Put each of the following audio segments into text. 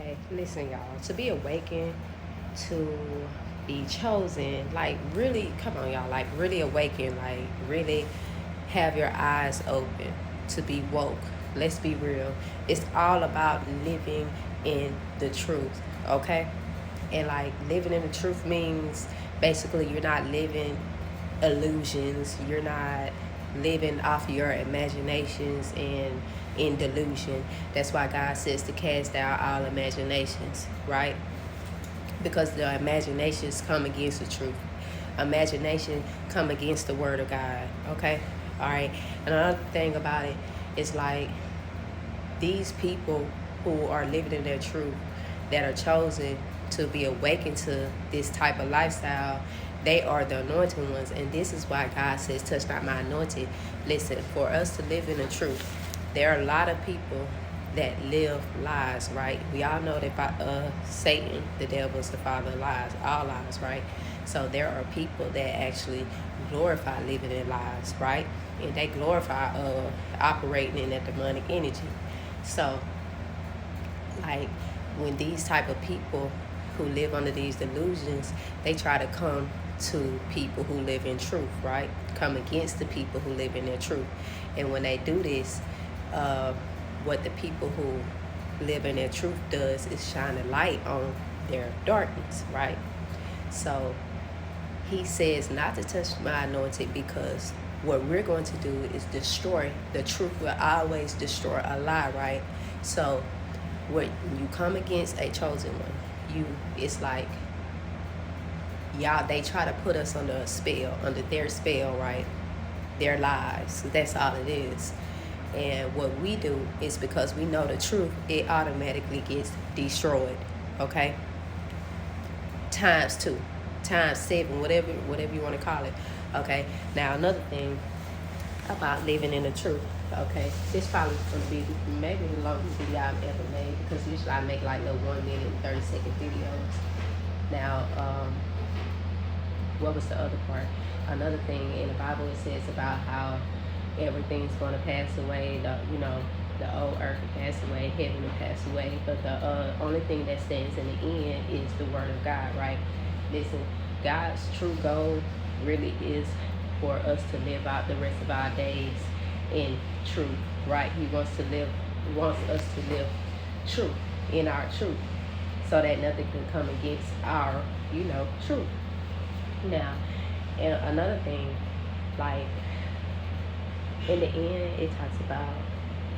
Okay, listen, y'all. To be awakened, to be chosen, like really, come on, y'all. Like really awaken, like really have your eyes open to be woke. Let's be real. It's all about living in the truth, okay? And like living in the truth means basically you're not living illusions, you're not living off your imaginations and in delusion. That's why God says to cast out all imaginations, right? Because the imaginations come against the truth. Imagination come against the word of God. Okay? Alright. And another thing about it is like these people who are living in their truth, that are chosen to be awakened to this type of lifestyle, they are the anointed ones. And this is why God says, touch not my anointed. Listen, for us to live in the truth, there are a lot of people that live lies, right? We all know that Satan, the devil, is the father of lies, all lies, right? So there are people that actually glorify living in lies, right? And they glorify operating in that demonic energy. So, like, when these type of people who live under these delusions, they try to come to people who live in truth, right? Come against the people who live in their truth. And when they do this, what the people who live in their truth does is shine a light on their darkness, right? So he says not to touch my anointed, because what we're going to do is destroy. The truth will always destroy a lie, right? So when you come against a chosen one, it's like y'all, they try to put us under a spell, under their spell, right? Their lies. That's all it is. And what we do is, because we know the truth, it automatically gets destroyed. Okay? Times 2, times 7, whatever you want to call it. Okay? Now another thing about living in the truth. Okay, this probably gonna be maybe the longest video I've ever made, because usually I make like little 1 minute and 30-second videos. Now, what was the other part? Another thing in the Bible, it says about how everything's gonna pass away. The old earth will pass away, heaven will pass away, but the only thing that stands in the end is the word of God, right? Listen, God's true goal really is for us to live out the rest of our days in truth, right? He wants us to live truth, in our truth, so that nothing can come against our, truth. Now, and another thing, like in the end, it talks about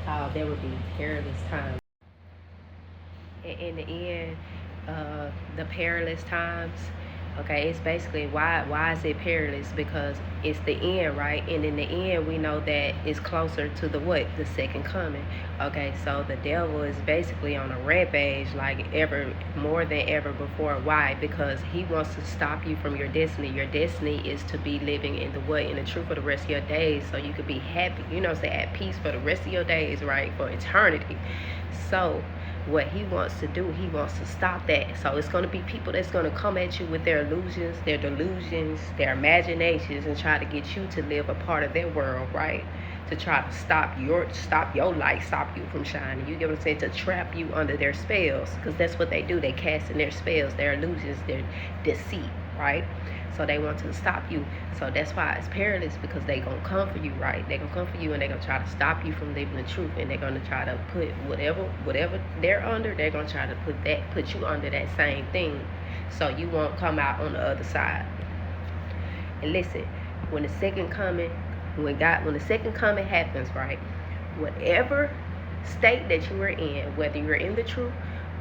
how there would be perilous times. In the end, the perilous times, okay, it's basically why is it perilous? Because it's the end, right? And in the end, we know that it's closer to the second coming. Okay, so the devil is basically on a rampage, like ever more than ever before. Why? Because he wants to stop you from your destiny. Your destiny is to be living in the truth for the rest of your days, so you could be happy, say at peace for the rest of your days, right? For eternity. So what he wants to do, he wants to stop that. So it's going to be people that's going to come at you with their illusions, their delusions, their imaginations, and try to get you to live a part of their world, right? To try to stop your light, stop you from shining. You get what I'm saying? To trap you under their spells, because that's what they do. They cast in their spells, their illusions, their deceit, right? So they want to stop you. So that's why it's perilous, because they gonna come for you, right? They gonna come for you, and they gonna try to stop you from living the truth, and they're gonna try to put whatever they're under, they're gonna try to put you under that same thing, so you won't come out on the other side. And listen, when the second coming happens, right? Whatever state that you are in, whether you're in the truth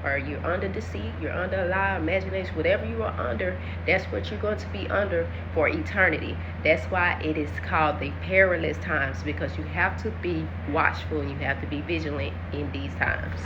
or you're under deceit, you're under a lie, imagination, whatever you are under, that's what you're going to be under for eternity. That's why it is called the perilous times, because you have to be watchful and you have to be vigilant in these times.